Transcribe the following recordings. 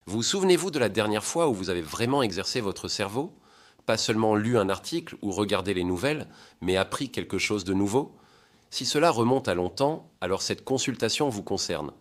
Vous souvenez-vous de la dernière fois où vous avez vraiment exercé votre cerveau? Pas seulement lu un article ou regardé les nouvelles, mais appris quelque chose de nouveau? Si cela remonte à longtemps, alors cette consultation vous concerne.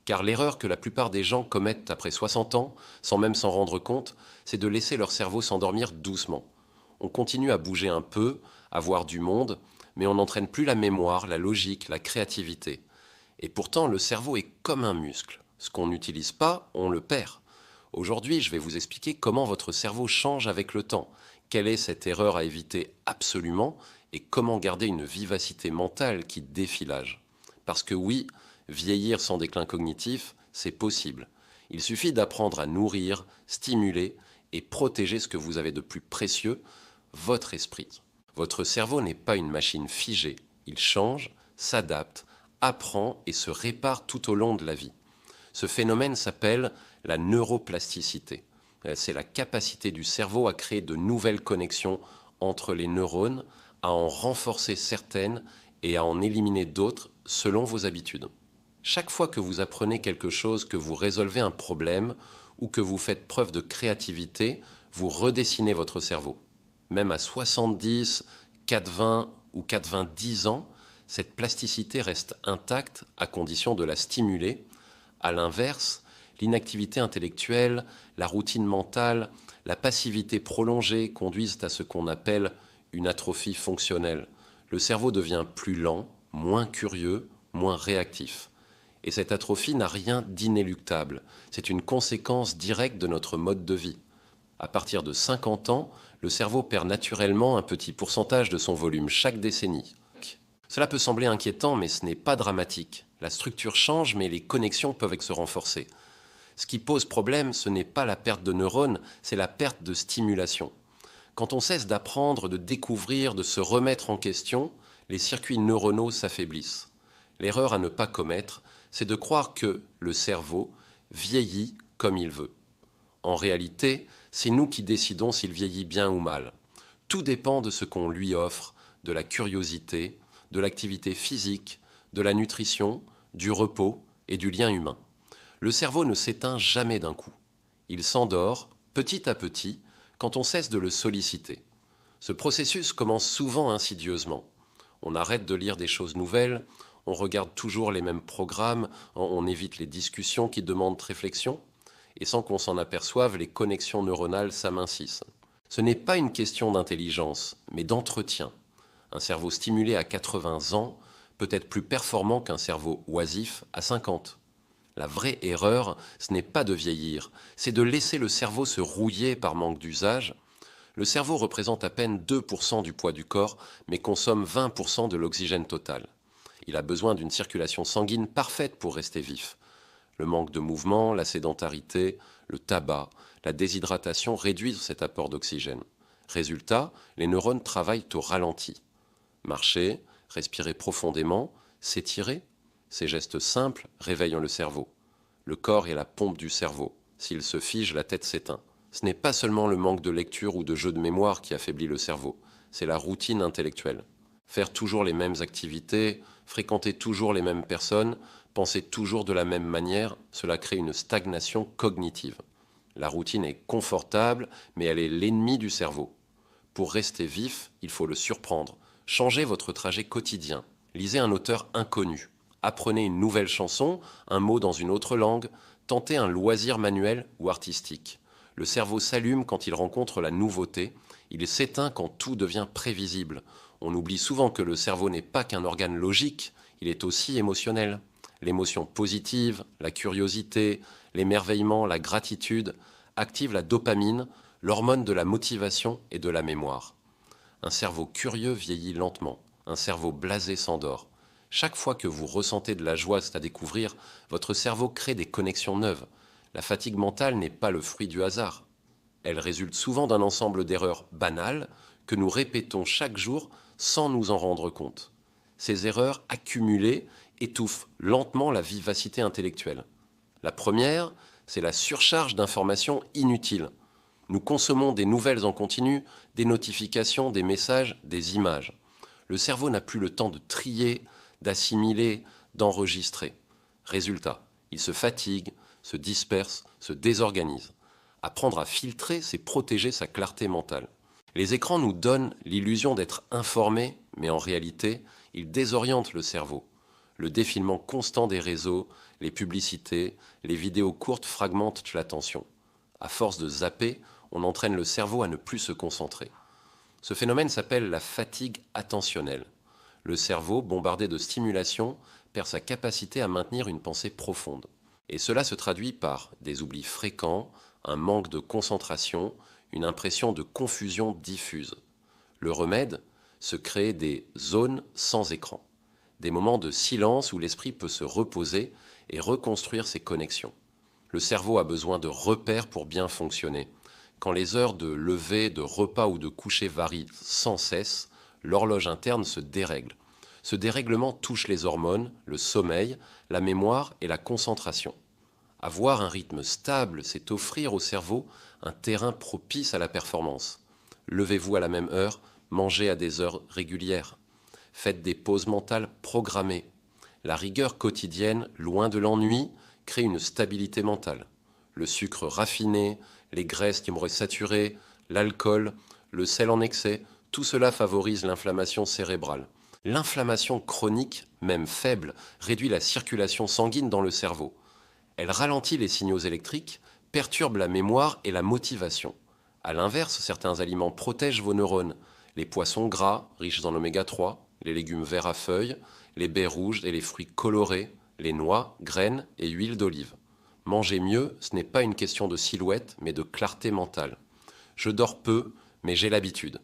Car l'erreur que la plupart des gens commettent après 60 ans, sans même s'en rendre compte, c'est de laisser leur cerveau s'endormir doucement. On continue à bouger un peu, à voir du monde, mais on n'entraîne plus la mémoire, la logique, la créativité. Et pourtant, le cerveau est comme un muscle. Ce qu'on n'utilise pas, on le perd. Aujourd'hui, je vais vous expliquer comment votre cerveau change avec le temps, quelle est cette erreur à éviter absolument et comment garder une vivacité mentale qui défie l'âge. Parce que oui, vieillir sans déclin cognitif, c'est possible. Il suffit d'apprendre à nourrir, stimuler et protéger ce que vous avez de plus précieux, votre esprit. Votre cerveau n'est pas une machine figée. Il change, s'adapte, apprend et se répare tout au long de la vie. Ce phénomène s'appelle la neuroplasticité. C'est la capacité du cerveau à créer de nouvelles connexions entre les neurones, à en renforcer certaines et à en éliminer d'autres selon vos habitudes. Chaque fois que vous apprenez quelque chose, que vous résolvez un problème ou que vous faites preuve de créativité, vous redessinez votre cerveau. Même à 70, 80 ou 90 ans, cette plasticité reste intacte à condition de la stimuler. À l'inverse, l'inactivité intellectuelle, la routine mentale, la passivité prolongée conduisent à ce qu'on appelle une atrophie fonctionnelle. Le cerveau devient plus lent, moins curieux, moins réactif. Et cette atrophie n'a rien d'inéluctable. C'est une conséquence directe de notre mode de vie. À partir de 50 ans, le cerveau perd naturellement un petit pourcentage de son volume chaque décennie. Cela peut sembler inquiétant, mais ce n'est pas dramatique. La structure change, mais les connexions peuvent se renforcer. Ce qui pose problème, ce n'est pas la perte de neurones, c'est la perte de stimulation. Quand on cesse d'apprendre, de découvrir, de se remettre en question, les circuits neuronaux s'affaiblissent. L'erreur à ne pas commettre, c'est de croire que le cerveau vieillit comme il veut. En réalité, c'est nous qui décidons s'il vieillit bien ou mal. Tout dépend de ce qu'on lui offre, de la curiosité, de l'activité physique, de la nutrition, du repos et du lien humain. Le cerveau ne s'éteint jamais d'un coup. Il s'endort petit à petit quand on cesse de le solliciter. Ce processus commence souvent insidieusement. On arrête de lire des choses nouvelles, on regarde toujours les mêmes programmes, on évite les discussions qui demandent réflexion, et sans qu'on s'en aperçoive, les connexions neuronales s'amincissent. Ce n'est pas une question d'intelligence, mais d'entretien. Un cerveau stimulé à 80 ans peut être plus performant qu'un cerveau oisif à 50. La vraie erreur, ce n'est pas de vieillir, c'est de laisser le cerveau se rouiller par manque d'usage. Le cerveau représente à peine 2% du poids du corps, mais consomme 20% de l'oxygène total. Il a besoin d'une circulation sanguine parfaite pour rester vif. Le manque de mouvement, la sédentarité, le tabac, la déshydratation réduisent cet apport d'oxygène. Résultat, les neurones travaillent au ralenti. Marcher, respirer profondément, s'étirer, ces gestes simples réveillent le cerveau. Le corps est la pompe du cerveau. S'il se fige, la tête s'éteint. Ce n'est pas seulement le manque de lecture ou de jeu de mémoire qui affaiblit le cerveau, c'est la routine intellectuelle. Faire toujours les mêmes activités, fréquenter toujours les mêmes personnes, penser toujours de la même manière, cela crée une stagnation cognitive. La routine est confortable, mais elle est l'ennemi du cerveau. Pour rester vif, il faut le surprendre. Changez votre trajet quotidien. Lisez un auteur inconnu. Apprenez une nouvelle chanson, un mot dans une autre langue. Tentez un loisir manuel ou artistique. Le cerveau s'allume quand il rencontre la nouveauté. Il s'éteint quand tout devient prévisible. On oublie souvent que le cerveau n'est pas qu'un organe logique, il est aussi émotionnel. L'émotion positive, la curiosité, l'émerveillement, la gratitude activent la dopamine, l'hormone de la motivation et de la mémoire. Un cerveau curieux vieillit lentement, un cerveau blasé s'endort. Chaque fois que vous ressentez de la joie à découvrir, votre cerveau crée des connexions neuves. La fatigue mentale n'est pas le fruit du hasard. Elle résulte souvent d'un ensemble d'erreurs banales que nous répétons chaque jour sans nous en rendre compte. Ces erreurs accumulées étouffent lentement la vivacité intellectuelle. La première, c'est la surcharge d'informations inutiles. Nous consommons des nouvelles en continu, des notifications, des messages, des images. Le cerveau n'a plus le temps de trier, d'assimiler, d'enregistrer. Résultat, il se fatigue, se disperse, se désorganise. Apprendre à filtrer, c'est protéger sa clarté mentale. Les écrans nous donnent l'illusion d'être informés, mais en réalité, ils désorientent le cerveau. Le défilement constant des réseaux, les publicités, les vidéos courtes fragmentent l'attention. À force de zapper, on entraîne le cerveau à ne plus se concentrer. Ce phénomène s'appelle la fatigue attentionnelle. Le cerveau, bombardé de stimulation, perd sa capacité à maintenir une pensée profonde. Et cela se traduit par des oublis fréquents, un manque de concentration, une impression de confusion diffuse. Le remède, se créer des zones sans écran, des moments de silence où l'esprit peut se reposer et reconstruire ses connexions. Le cerveau a besoin de repères pour bien fonctionner. Quand les heures de lever, de repas ou de coucher varient sans cesse, l'horloge interne se dérègle. Ce dérèglement touche les hormones, le sommeil, la mémoire et la concentration. Avoir un rythme stable, c'est offrir au cerveau un terrain propice à la performance. Levez-vous à la même heure, mangez à des heures régulières. Faites des pauses mentales programmées. La rigueur quotidienne, loin de l'ennui, crée une stabilité mentale. Le sucre raffiné, les graisses saturées, l'alcool, le sel en excès, tout cela favorise l'inflammation cérébrale. L'inflammation chronique, même faible, réduit la circulation sanguine dans le cerveau. Elle ralentit les signaux électriques, perturbe la mémoire et la motivation. A l'inverse, certains aliments protègent vos neurones. Les poissons gras, riches en oméga 3, les légumes verts à feuilles, les baies rouges et les fruits colorés, les noix, graines et huile d'olive. Manger mieux, ce n'est pas une question de silhouette, mais de clarté mentale. Je dors peu, mais j'ai l'habitude.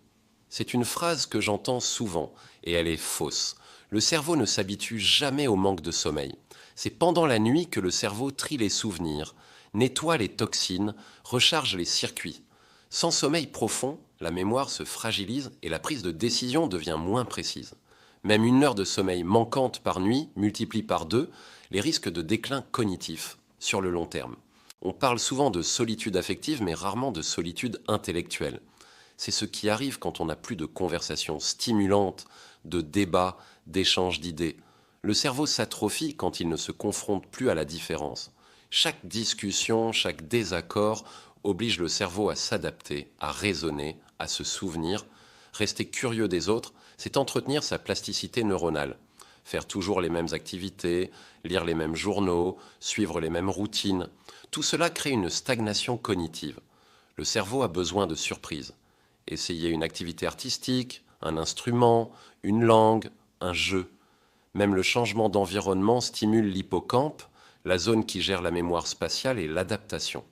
C'est une phrase que j'entends souvent, et elle est fausse. Le cerveau ne s'habitue jamais au manque de sommeil. C'est pendant la nuit que le cerveau trie les souvenirs, nettoie les toxines, recharge les circuits. Sans sommeil profond, la mémoire se fragilise et la prise de décision devient moins précise. Même 1 heure de sommeil manquante par nuit multiplie par 2 les risques de déclin cognitif sur le long terme. On parle souvent de solitude affective, mais rarement de solitude intellectuelle. C'est ce qui arrive quand on n'a plus de conversations stimulantes, de débats, d'échanges d'idées. Le cerveau s'atrophie quand il ne se confronte plus à la différence. Chaque discussion, chaque désaccord oblige le cerveau à s'adapter, à raisonner, à se souvenir. Rester curieux des autres, c'est entretenir sa plasticité neuronale. Faire toujours les mêmes activités, lire les mêmes journaux, suivre les mêmes routines. Tout cela crée une stagnation cognitive. Le cerveau a besoin de surprises. Essayez une activité artistique, un instrument, une langue, un jeu. Même le changement d'environnement stimule l'hippocampe, la zone qui gère la mémoire spatiale et l'adaptation.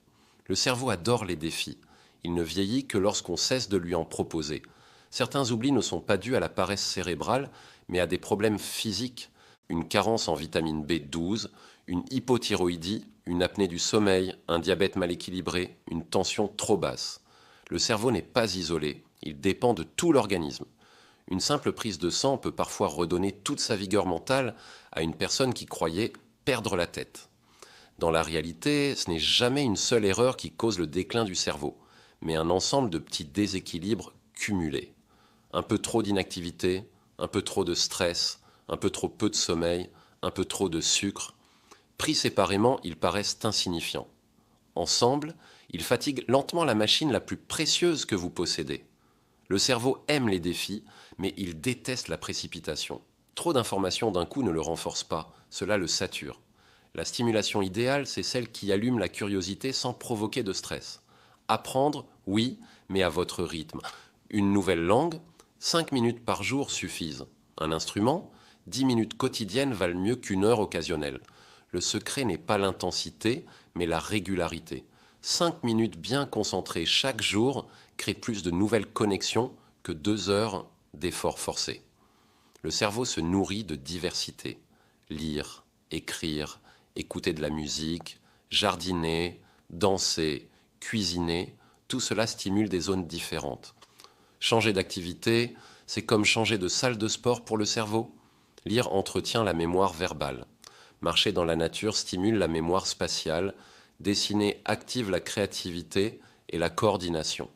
Le cerveau adore les défis. Il ne vieillit que lorsqu'on cesse de lui en proposer. Certains oublis ne sont pas dus à la paresse cérébrale, mais à des problèmes physiques, une carence en vitamine B12, une hypothyroïdie, une apnée du sommeil, un diabète mal équilibré, une tension trop basse. Le cerveau n'est pas isolé, il dépend de tout l'organisme. Une simple prise de sang peut parfois redonner toute sa vigueur mentale à une personne qui croyait perdre la tête. Dans la réalité, ce n'est jamais une seule erreur qui cause le déclin du cerveau, mais un ensemble de petits déséquilibres cumulés. Un peu trop d'inactivité, un peu trop de stress, un peu trop peu de sommeil, un peu trop de sucre. Pris séparément, ils paraissent insignifiants. Ensemble, ils fatiguent lentement la machine la plus précieuse que vous possédez. Le cerveau aime les défis, mais il déteste la précipitation. Trop d'informations d'un coup ne le renforce pas, cela le sature. La stimulation idéale, c'est celle qui allume la curiosité sans provoquer de stress. Apprendre, oui, mais à votre rythme. Une nouvelle langue, 5 minutes par jour suffisent. Un instrument, 10 minutes quotidiennes valent mieux qu'1 heure occasionnelle. Le secret n'est pas l'intensité, mais la régularité. 5 minutes bien concentrées chaque jour créent plus de nouvelles connexions que 2 heures d'efforts forcés. Le cerveau se nourrit de diversité. Lire, écrire, écouter de la musique, jardiner, danser, cuisiner, tout cela stimule des zones différentes. Changer d'activité, c'est comme changer de salle de sport pour le cerveau. Lire entretient la mémoire verbale. Marcher dans la nature stimule la mémoire spatiale. Dessiner active la créativité et la coordination.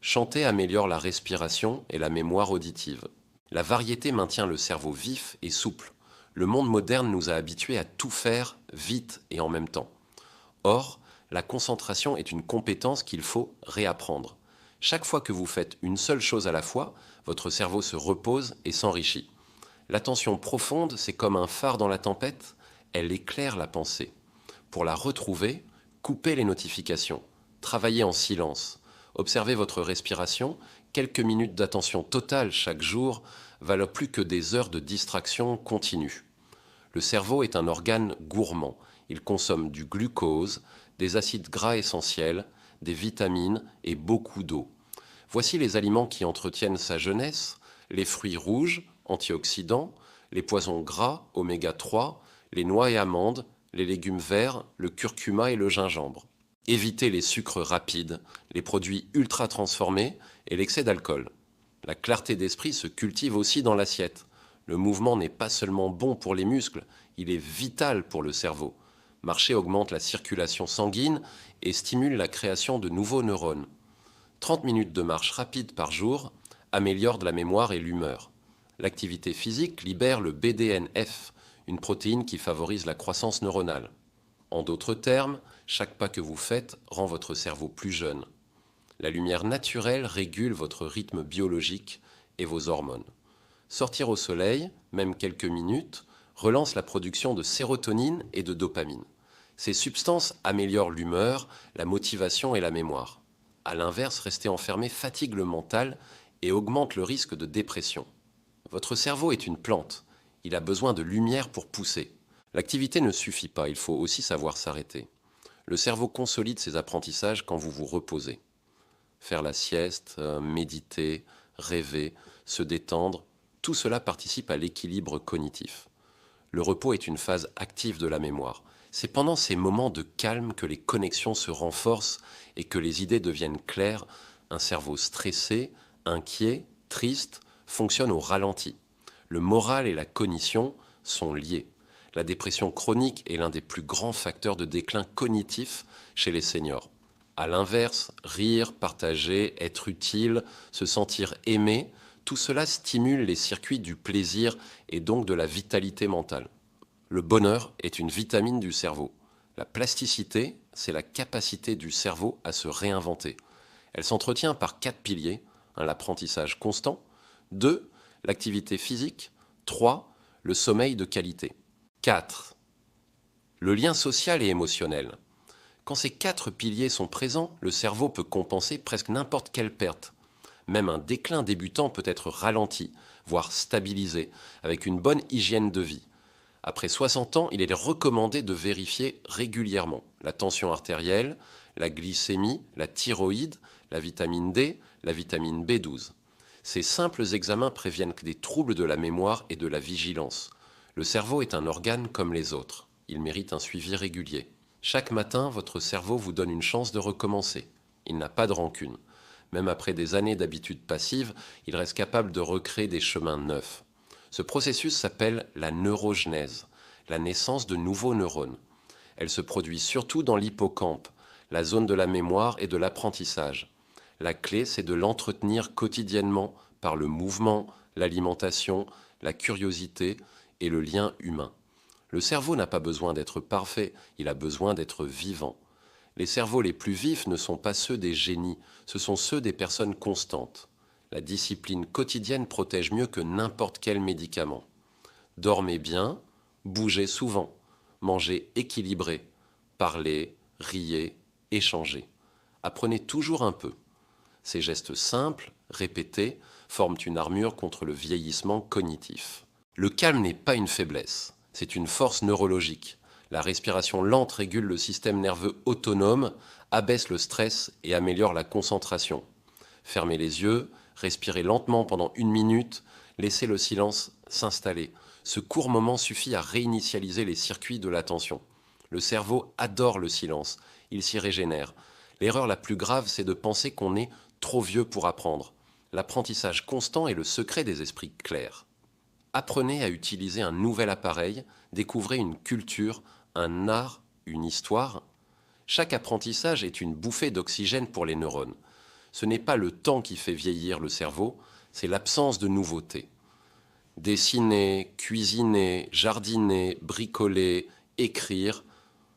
Chanter améliore la respiration et la mémoire auditive. La variété maintient le cerveau vif et souple. Le monde moderne nous a habitués à tout faire vite et en même temps. Or, La concentration est une compétence qu'il faut réapprendre. Chaque fois que vous faites une seule chose à la fois, votre cerveau se repose et s'enrichit. L'attention profonde, c'est comme un phare dans la tempête, elle éclaire la pensée. Pour la retrouver, coupez les notifications, travaillez en silence, observez votre respiration, quelques minutes d'attention totale chaque jour valent plus que des heures de distraction continue. Le cerveau est un organe gourmand, il consomme du glucose, des acides gras essentiels, des vitamines et beaucoup d'eau. Voici les aliments qui entretiennent sa jeunesse, les fruits rouges, antioxydants, les poissons gras, oméga 3, les noix et amandes, les légumes verts, le curcuma et le gingembre. Évitez les sucres rapides, les produits ultra transformés et l'excès d'alcool. La clarté d'esprit se cultive aussi dans l'assiette. Le mouvement n'est pas seulement bon pour les muscles, il est vital pour le cerveau. Marcher augmente la circulation sanguine et stimule la création de nouveaux neurones. 30 minutes de marche rapide par jour améliorent la mémoire et l'humeur. L'activité physique libère le BDNF, une protéine qui favorise la croissance neuronale. En d'autres termes, chaque pas que vous faites rend votre cerveau plus jeune. La lumière naturelle régule votre rythme biologique et vos hormones. Sortir au soleil, même quelques minutes, relance la production de sérotonine et de dopamine. Ces substances améliorent l'humeur, la motivation et la mémoire. A l'inverse, rester enfermé fatigue le mental et augmente le risque de dépression. Votre cerveau est une plante. Il a besoin de lumière pour pousser. L'activité ne suffit pas, il faut aussi savoir s'arrêter. Le cerveau consolide ses apprentissages quand vous vous reposez. Faire la sieste, méditer, rêver, se détendre, tout cela participe à l'équilibre cognitif. Le repos est une phase active de la mémoire. C'est pendant ces moments de calme que les connexions se renforcent et que les idées deviennent claires. Un cerveau stressé, inquiet, triste, fonctionne au ralenti. Le moral et la cognition sont liés. La dépression chronique est l'un des plus grands facteurs de déclin cognitif chez les seniors. A l'inverse, rire, partager, être utile, se sentir aimé, tout cela stimule les circuits du plaisir et donc de la vitalité mentale. Le bonheur est une vitamine du cerveau. La plasticité, c'est la capacité du cerveau à se réinventer. Elle s'entretient par 4 piliers, l'apprentissage constant, 2, l'activité physique, 3, le sommeil de qualité, 4, le lien social et émotionnel. Quand ces 4 piliers sont présents, le cerveau peut compenser presque n'importe quelle perte. Même un déclin débutant peut être ralenti, voire stabilisé, avec une bonne hygiène de vie. Après 60 ans, il est recommandé de vérifier régulièrement la tension artérielle, la glycémie, la thyroïde, la vitamine D, la vitamine B12. Ces simples examens préviennent des troubles de la mémoire et de la vigilance. Le cerveau est un organe comme les autres. Il mérite un suivi régulier. Chaque matin, votre cerveau vous donne une chance de recommencer. Il n'a pas de rancune. Même après des années d'habitude passive, il reste capable de recréer des chemins neufs. Ce processus s'appelle la neurogenèse, la naissance de nouveaux neurones. Elle se produit surtout dans l'hippocampe, la zone de la mémoire et de l'apprentissage. La clé, c'est de l'entretenir quotidiennement par le mouvement, l'alimentation, la curiosité et le lien humain. Le cerveau n'a pas besoin d'être parfait, il a besoin d'être vivant. Les cerveaux les plus vifs ne sont pas ceux des génies, ce sont ceux des personnes constantes. La discipline quotidienne protège mieux que n'importe quel médicament. Dormez bien, bougez souvent, mangez équilibré, parlez, riez, échangez. Apprenez toujours un peu. Ces gestes simples, répétés, forment une armure contre le vieillissement cognitif. Le calme n'est pas une faiblesse, c'est une force neurologique. La respiration lente régule le système nerveux autonome, abaisse le stress et améliore la concentration. Fermez les yeux, respirez lentement pendant 1 minute, laissez le silence s'installer. Ce court moment suffit à réinitialiser les circuits de l'attention. Le cerveau adore le silence, il s'y régénère. L'erreur la plus grave, c'est de penser qu'on est trop vieux pour apprendre. L'apprentissage constant est le secret des esprits clairs. Apprenez à utiliser un nouvel appareil, découvrez une culture, un art, une histoire. Chaque apprentissage est une bouffée d'oxygène pour les neurones. Ce n'est pas le temps qui fait vieillir le cerveau, c'est l'absence de nouveauté. Dessiner, cuisiner, jardiner, bricoler, écrire,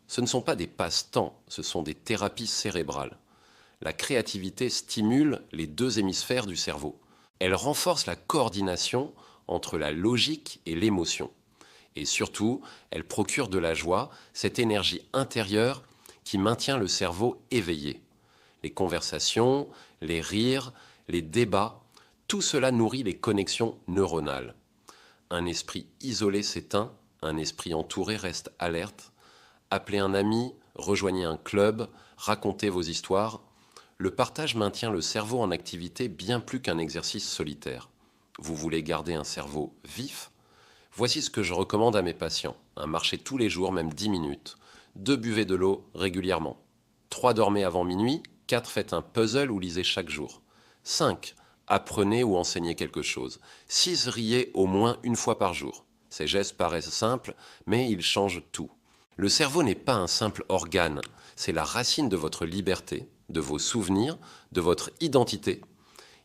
Ce ne sont pas des passe-temps, ce sont des thérapies cérébrales. La créativité stimule les deux hémisphères du cerveau. Elle renforce la coordination entre la logique et l'émotion. Et surtout, elle procure de la joie, cette énergie intérieure qui maintient le cerveau éveillé. Les conversations, les rires, les débats, tout cela nourrit les connexions neuronales. Un esprit isolé s'éteint, un esprit entouré reste alerte. Appelez un ami, rejoignez un club, racontez vos histoires. Le partage maintient le cerveau en activité bien plus qu'un exercice solitaire. Vous voulez garder un cerveau vif? Voici ce que je recommande à mes patients. Marchez tous les jours, même 10 minutes. 2 buvez de l'eau régulièrement. 3 dormez avant minuit. 4 faites un puzzle ou lisez chaque jour. 5 apprenez ou enseignez quelque chose. 6 riez au moins une fois par jour. Ces gestes paraissent simples, mais ils changent tout. Le cerveau n'est pas un simple organe, c'est la racine de votre liberté, de vos souvenirs, de votre identité.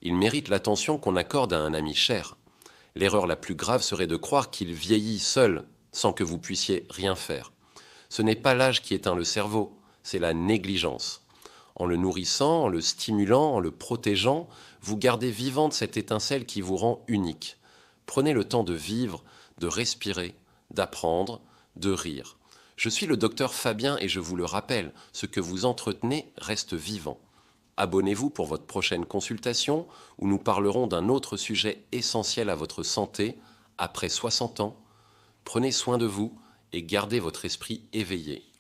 Il mérite l'attention qu'on accorde à un ami cher. L'erreur la plus grave serait de croire qu'il vieillit seul, sans que vous puissiez rien faire. Ce n'est pas l'âge qui éteint le cerveau, c'est la négligence. En le nourrissant, en le stimulant, en le protégeant, vous gardez vivante cette étincelle qui vous rend unique. Prenez le temps de vivre, de respirer, d'apprendre, de rire. Je suis le docteur Fabien et je vous le rappelle, ce que vous entretenez reste vivant. Abonnez-vous pour votre prochaine consultation où nous parlerons d'un autre sujet essentiel à votre santé après 60 ans. Prenez soin de vous et gardez votre esprit éveillé.